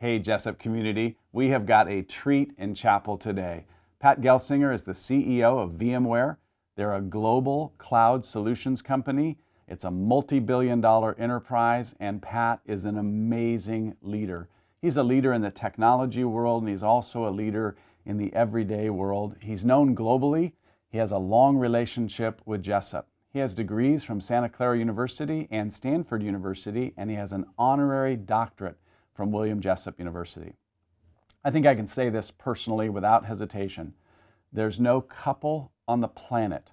Hey, Jessup community, we have got a treat in chapel today. Pat Gelsinger is the CEO of VMware. They're a global cloud solutions company. It's a multi-billion-dollar enterprise, and Pat is an amazing leader. He's a leader in the technology world, and he's also a leader in the everyday world. He's known globally. He has a long relationship with Jessup. He has degrees from Santa Clara University and Stanford University, and he has an honorary doctorate from William Jessup University. I think I can say this personally without hesitation. There's no couple on the planet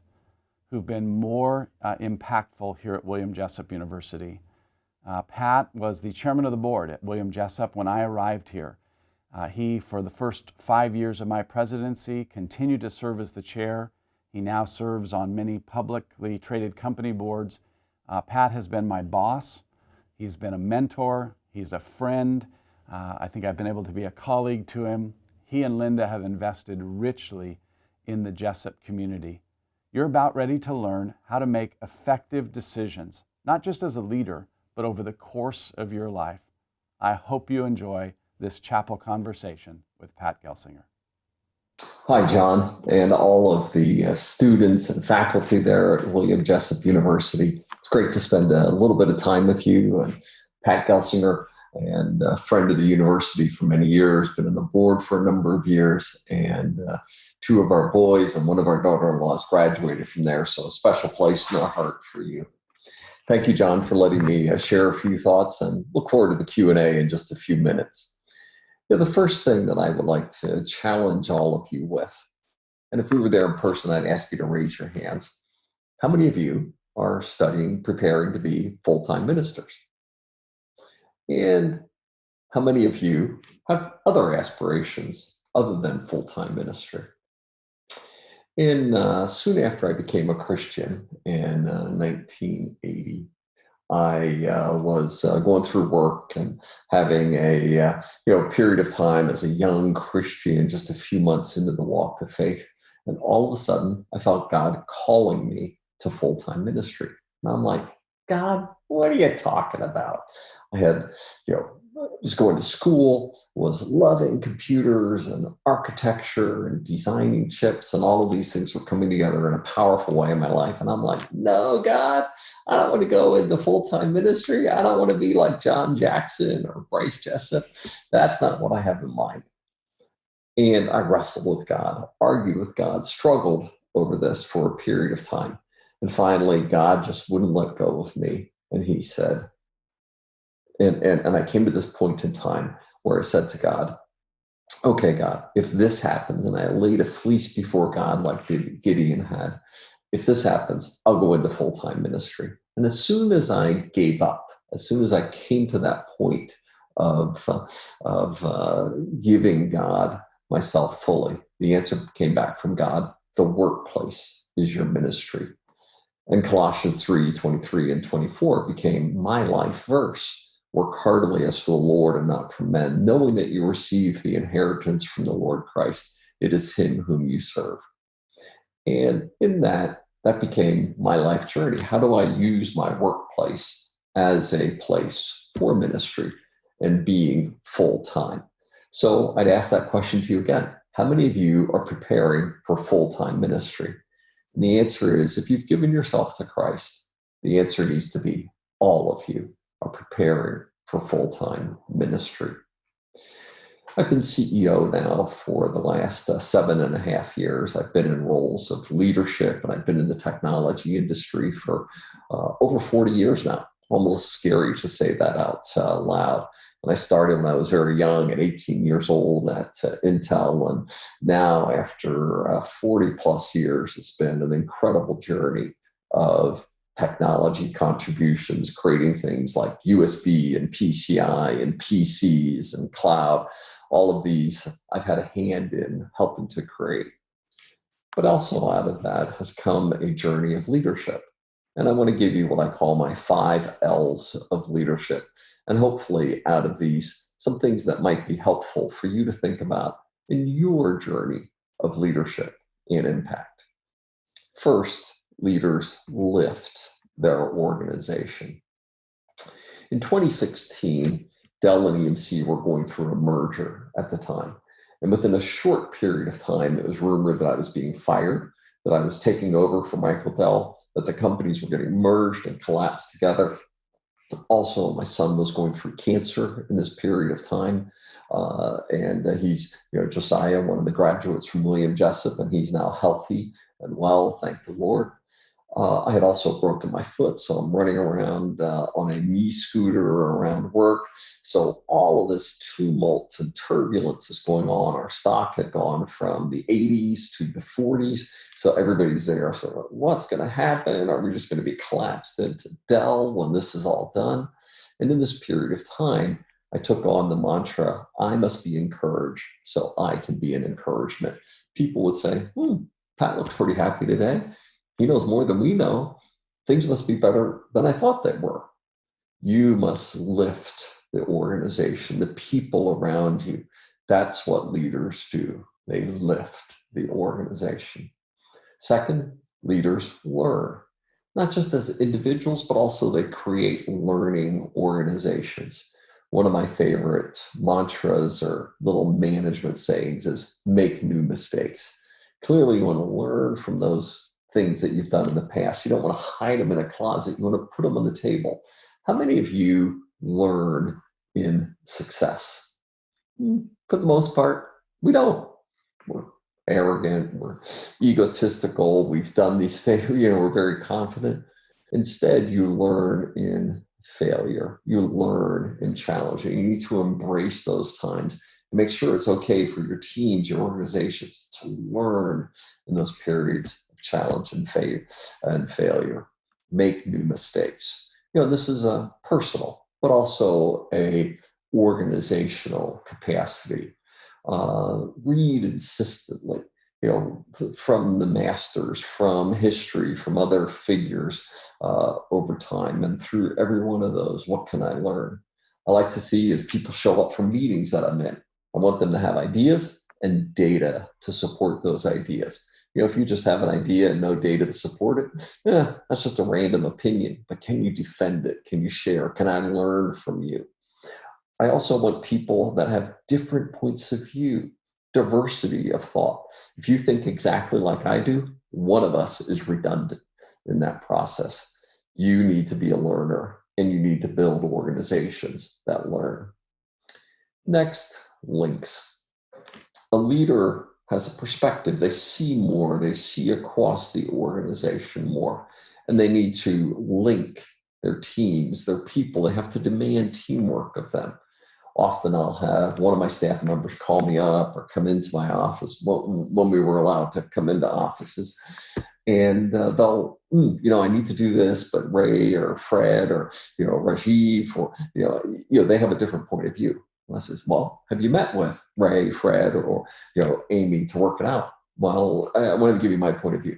who've been more impactful here at William Jessup University. Pat was the chairman of the board at William Jessup when I arrived here. He, for the first 5 years of my presidency, continued to serve as the chair. He now serves on many publicly traded company boards. Pat has been my boss. He's been a mentor. He's a friend. I think I've been able to be a colleague to him. He and Linda have invested richly in the Jessup community. You're about ready to learn how to make effective decisions, not just as a leader, but over the course of your life. I hope you enjoy this chapel conversation with Pat Gelsinger. Hi, John, and all of the students and faculty there at William Jessup University. It's great to spend a little bit of time with you. And Pat Gelsinger, and a friend of the university for many years, been on the board for a number of years, and two of our boys and one of our daughter-in-laws graduated from there, so a special place in our heart for you. Thank you, John, for letting me share a few thoughts, and look forward to the Q&A in just a few minutes. The first thing that I would like to challenge all of you with, and if we were there in person, I'd ask you to raise your hands. How many of you are studying, preparing to be full-time ministers? And how many of you have other aspirations other than full-time ministry? And soon after I became a Christian in 1980, I was going through work and having a period of time as a young Christian, just a few months into the walk of faith. And all of a sudden, I felt God calling me to full-time ministry. And I'm like, God, what are you talking about? I had, was going to school, was loving computers and architecture and designing chips, and all of these things were coming together in a powerful way in my life. And I'm like, no, God, I don't want to go into full-time ministry. I don't want to be like John Jackson or Bryce Jessup. That's not what I have in mind. And I wrestled with God, argued with God, struggled over this for a period of time. And finally, God just wouldn't let go of me. And he said, and I came to this point in time where I said to God, okay, God, if this happens, and I laid a fleece before God like Gideon had, if this happens, I'll go into full-time ministry. And as soon as I gave up, as soon as I came to that point of giving God myself fully, the answer came back from God: the workplace is your ministry. And Colossians 3:23 and 24 became my life verse. Work heartily as for the Lord and not for men, knowing that you receive the inheritance from the Lord Christ. It is him whom you serve. And in that became my life journey. How do I use my workplace as a place for ministry and being full-time? So I'd ask that question to you again. How many of you are preparing for full-time ministry? And the answer is, if you've given yourself to Christ, the answer needs to be all of you are preparing for full-time ministry. I've been CEO now for the last 7.5 years. I've been in roles of leadership, and I've been in the technology industry for over 40 years now. Almost scary to say that out loud. And I started when I was very young, at 18 years old at Intel. And now after 40 plus years, it's been an incredible journey of technology contributions, creating things like USB and PCI and PCs and cloud. All of these I've had a hand in helping to create. But also out of that has come a journey of leadership. And I want to give you what I call my 5 L's of leadership. And hopefully out of these, some things that might be helpful for you to think about in your journey of leadership and impact. First, leaders lift their organization. In 2016, Dell and EMC were going through a merger at the time. And within a short period of time, it was rumored that I was being fired, that I was taking over for Michael Dell, that the companies were getting merged and collapsed together. Also, my son was going through cancer in this period of time. And he's, Josiah, one of the graduates from William Jessup, and he's now healthy and well, thank the Lord. I had also broken my foot, so I'm running around on a knee scooter around work. So all of this tumult and turbulence is going on. Our stock had gone from the 80s to the 40s. So everybody's there. So what's going to happen? Are we just going to be collapsed into Dell when this is all done? And in this period of time, I took on the mantra, I must be encouraged so I can be an encouragement. People would say, Pat looks pretty happy today. He knows more than we know. Things must be better than I thought they were. You must lift the organization, the people around you. That's what leaders do. They lift the organization. Second, leaders learn, not just as individuals, but also they create learning organizations. One of my favorite mantras or little management sayings is make new mistakes. Clearly, you want to learn from those things that you've done in the past. You don't want to hide them in a closet. You want to put them on the table. How many of you learn in success? For the most part, we don't. We're arrogant, we're egotistical, we've done these things, we're very confident. Instead, you learn in failure. You learn in challenging. You need to embrace those times and make sure it's okay for your teams, your organizations to learn in those periods challenge and failure. Make new mistakes. This is a personal, but also a organizational capacity. Read insistently, from the masters, from history, from other figures over time. And through every one of those, what can I learn? I like to see as people show up for meetings that I'm in. I want them to have ideas and data to support those ideas. If you just have an idea and no data to support it, that's just a random opinion. But can you defend it? Can you share? Can I learn from you? I also want people that have different points of view, diversity of thought. If you think exactly like I do, one of us is redundant in that process. You need to be a learner, and you need to build organizations that learn. Next, links. A leader has a perspective. They see more. They see across the organization more. And they need to link their teams, their people. They have to demand teamwork of them. Often I'll have one of my staff members call me up or come into my office when we were allowed to come into offices. And they'll, I need to do this, but Ray or Fred or, Rajiv or, they have a different point of view. And I says, well, have you met with Ray, Fred, or, Amy to work it out? Well, I wanted to give you my point of view.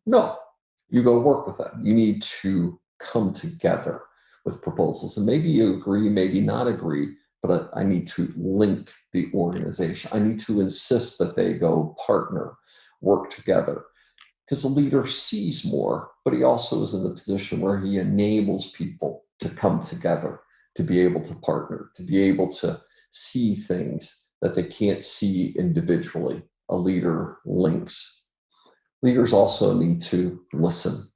No, you go work with them. You need to come together with proposals. And maybe you agree, maybe not agree, but I need to link the organization. I need to insist that they go partner, work together. Because the leader sees more, but he also is in the position where he enables people to come together, to be able to partner, to be able to see things that they can't see individually. A leader links. Leaders also need to listen.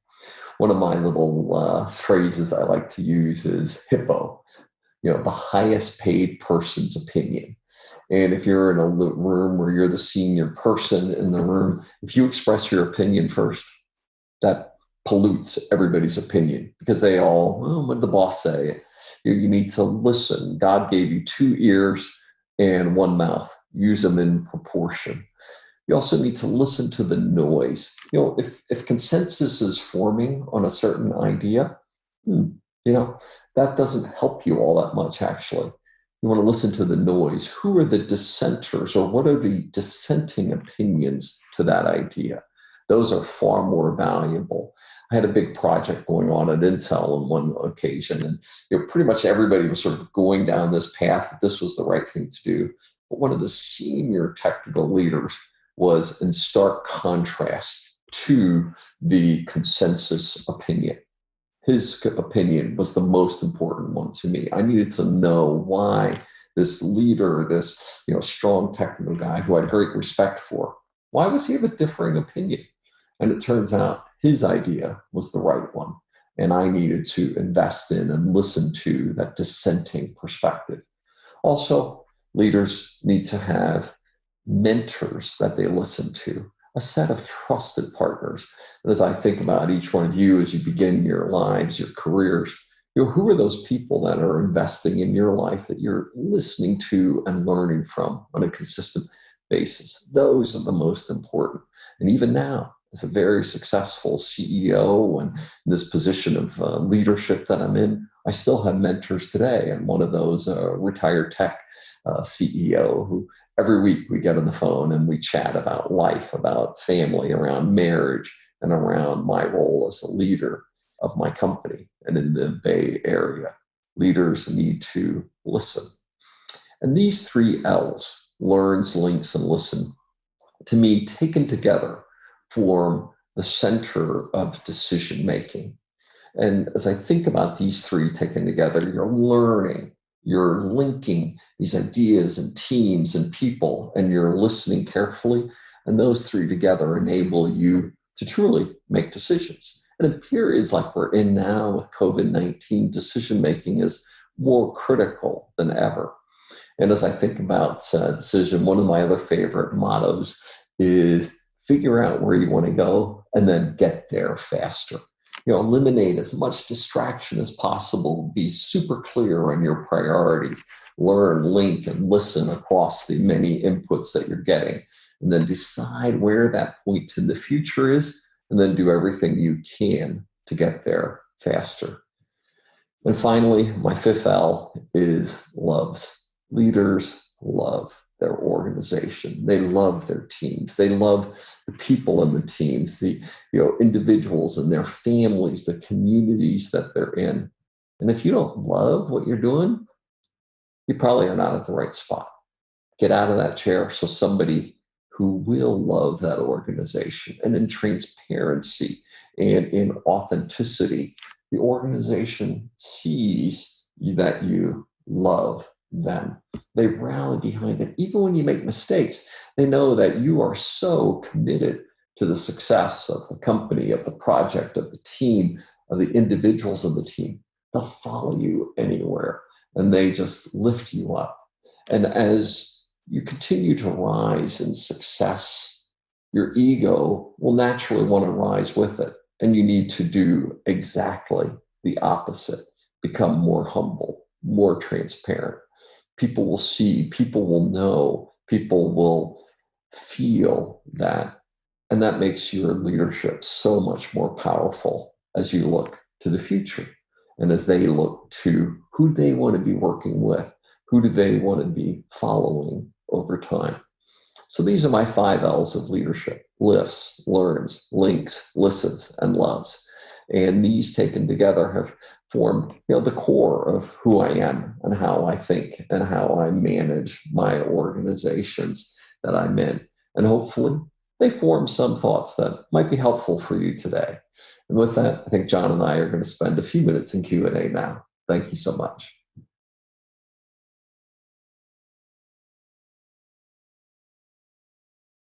One of my little phrases I like to use is HIPPO, the highest paid person's opinion. And if you're in a room where you're the senior person in the room, if you express your opinion first, that pollutes everybody's opinion because they all, what did the boss say? You need to listen. God gave you 2 ears and 1 mouth. Use them in proportion. You also need to listen to the noise. If consensus is forming on a certain idea, that doesn't help you all that much, actually. You want to listen to the noise. Who are the dissenters, or what are the dissenting opinions to that idea? Those are far more valuable. I had a big project going on at Intel on one occasion, and pretty much everybody was sort of going down this path that this was the right thing to do. But one of the senior technical leaders was in stark contrast to the consensus opinion. his opinion was the most important one to me. I needed to know why this leader, this strong technical guy who I had great respect for, why was he of a differing opinion? And it turns out his idea was the right one. And I needed to invest in and listen to that dissenting perspective. Also, leaders need to have mentors that they listen to, a set of trusted partners. And as I think about each one of you as you begin your lives, your careers, who are those people that are investing in your life that you're listening to and learning from on a consistent basis? Those are the most important. And even now, as a very successful CEO and in this position of leadership that I'm in, I still have mentors today. And one of those, retired tech CEO, who every week we get on the phone and we chat about life, about family, around marriage, and around my role as a leader of my company. And in the Bay Area, leaders need to listen. And these three L's, learns, links, and listen, to me, taken together, form the center of decision making. And as I think about these three taken together, you're learning, you're linking these ideas and teams and people, and you're listening carefully. And those three together enable you to truly make decisions. And in periods like we're in now with COVID-19, decision making is more critical than ever. And as I think about decision, one of my other favorite mottos is figure out where you want to go and then get there faster. Eliminate as much distraction as possible. Be super clear on your priorities. Learn, link, and listen across the many inputs that you're getting. And then decide where that point in the future is, and then do everything you can to get there faster. And finally, my fifth L is loves. Leaders love their organization. They love their teams. They love the people in the teams, the individuals and their families, the communities that they're in. And if you don't love what you're doing, you probably are not at the right spot. Get out of that chair so somebody who will love that organization, and in transparency and in authenticity, the organization sees that you love them. They rally behind it. Even when you make mistakes, they know that you are so committed to the success of the company, of the project, of the team, of the individuals of the team. They'll follow you anywhere, and they just lift you up. And as you continue to rise in success, your ego will naturally want to rise with it. And you need to do exactly the opposite. Become more humble, more transparent. People will see, people will know, people will feel that. And that makes your leadership so much more powerful as you look to the future. And as they look to who they want to be working with, who do they want to be following over time. So these are my 5 L's of leadership: lifts, learns, links, listens, and loves. And these taken together have formed the core of who I am and how I think and how I manage my organizations that I'm in. And hopefully they form some thoughts that might be helpful for you today. And with that, I think John and I are going to spend a few minutes in Q&A now. Thank you so much.